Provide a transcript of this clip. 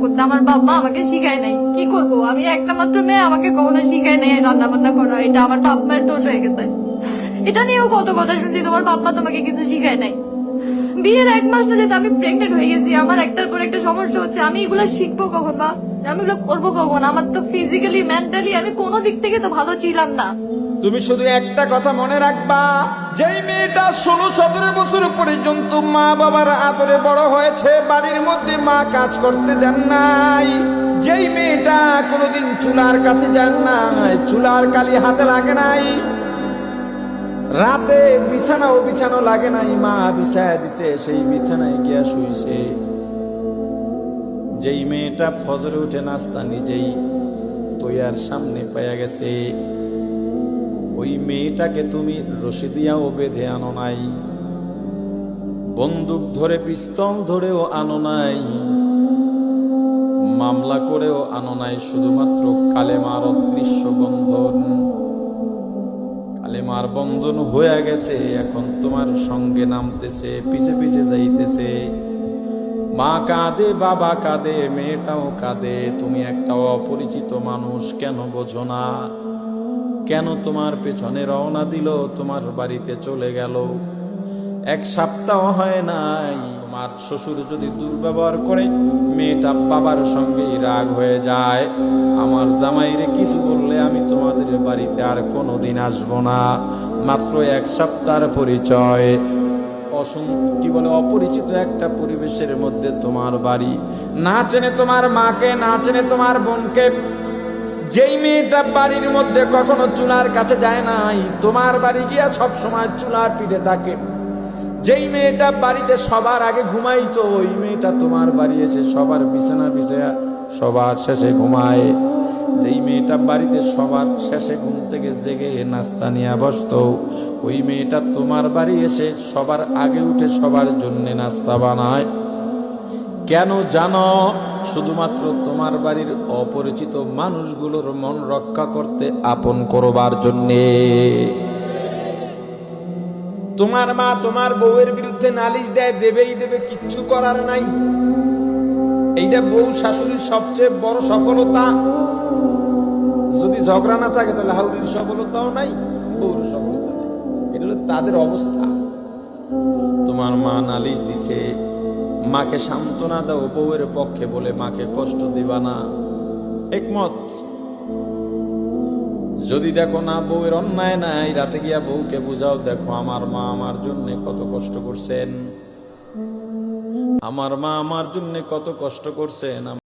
করতে। আমার বাবা মা আমাকে শিখায় নাই, কি করব আমি একটা মাত্র মেয়ে, আমাকে কখনো শিখায় নাই রান্না বান্না করা। এটা আমার বাপ মায়ের দোষ হয়ে গেছে। এটা নিয়েও কত কথা শুনছি, তোমার বাপ মা তোমাকে কিছু শিখায় নাই। বিয়ের 1 মাস না যেতে আমি প্রেগনেন্ট হয়ে গেছি, আমার একটার পর একটা সমস্যা হচ্ছে। আমি এগুলা শিখবো কখন বা আমি এগুলো করবো কখন? আমার তো ফিজিক্যালি মেন্টালি আমি কোনো দিক থেকে তো ভালো ছিলাম না। তুমি শুধু একটা কথা মনে রাখবা, যেই মেয়েটা 16-17 বছর পর্যন্ত মা বাবার আদরে বড় হয়েছে, বাড়ির মধ্যে মা কাজ করতে দেন নাই, যেই মেয়েটা কোনোদিন চুলার কাছে যান নাই, চুলার কালি হাতে লাগে নাই, রাতে বিছানো লাগে নাই, মা বিছায়া দিছে, সেই বিছানায় গিয়া শুইছে, যেই মেয়েটা ফজরে উঠে নাস্তা নিজেই তৈয়ার সামনে পাইয়া গেছে, ওই মেয়েটাকে তুমি রশি দিয়াও বেঁধে আনো নাই, বন্দুক ধরে পিস্তল ধরেও আনো নাই, মামলা করেও আনো নাই, শুধুমাত্র কালেমার অদৃশ্য বন্ধন, কালেমার বন্ধন হয়ে গেছে, এখন তোমার সঙ্গে নামতেছে, পিছে পিছে যাইতেছে। মা কাঁদে, বাবা কাঁদে, মেয়েটাও কাঁদে, তুমি একটা অপরিচিত মানুষ, কেন বোঝো না? কেন তোমার পেছনে রওনা দিল, তোমার বাড়িতে চলে গেল, 1 সপ্তাহ হয় নাই। তোমার শ্বশুর যদি দুর্ব্যবহার করে, মেয়েটা বাবার সঙ্গে রাগ হয়ে যায়, আমার জামাইরে কিছু বললে আমি তোমাদের বাড়িতে আর কোনোদিন আসবো না। মাত্র 1 সপ্তাহের পরিচয়, কি বলে অপরিচিত একটা পরিবেশের মধ্যে তোমার বাড়ি, না চেনে তোমার মাকে, না চেনে তোমার বোনকে। যেই মেয়েটা বাড়ির মধ্যে কখনো চুলার কাছে যায় নাই, তোমার বাড়ি গিয়া সব সময় চুলার পিঠে থাকে। যেই মেয়েটা বাড়িতে সবার আগে ঘুমাইতো, ওই মেয়েটা তোমার বাড়ি এসে সবার বিছানা বিছায়া সবার শেষে ঘুমায়। যেই মেয়েটা বাড়িতে সবার শেষে ঘুম থেকে জেগে নাস্তা নিয়ে বসতো, ওই মেয়েটা তোমার বাড়ি এসে সবার আগে উঠে সবার জন্য নাস্তা বানায়। কেন জানো? শুধুমাত্র তোমার বাড়ির অপরিচিত মানুষগুলোর মন রক্ষা করতে, আপন করবার জন্যে। তোমার মা তোমার বউয়ের বিরুদ্ধে নালিশ দেয়, দেবেই দেবে, কিচ্ছু করার নাই। এইটা বউ শাশুড়ির সবচেয়ে বড় সফলতা। যদি ঝগড়া না থাকে তাহলে হাউরির সফলতাও নাই, বউর সফলতা নেই। এটা হলো তাদের অবস্থা। তোমার মা নালিশ দিছে, মাকে সান্ত্বনা দাও, বউয়ের পক্ষে বলে মাকে কষ্ট দিবা না, একমত। যদি দেখো না বউয়ের অন্যায় নাই, রাতে গিয়া বউকে বুঝাও, দেখো আমার মা আমার জন্য কত কষ্ট করছেন, আমার মা আমার জন্য কত কষ্ট করছেন।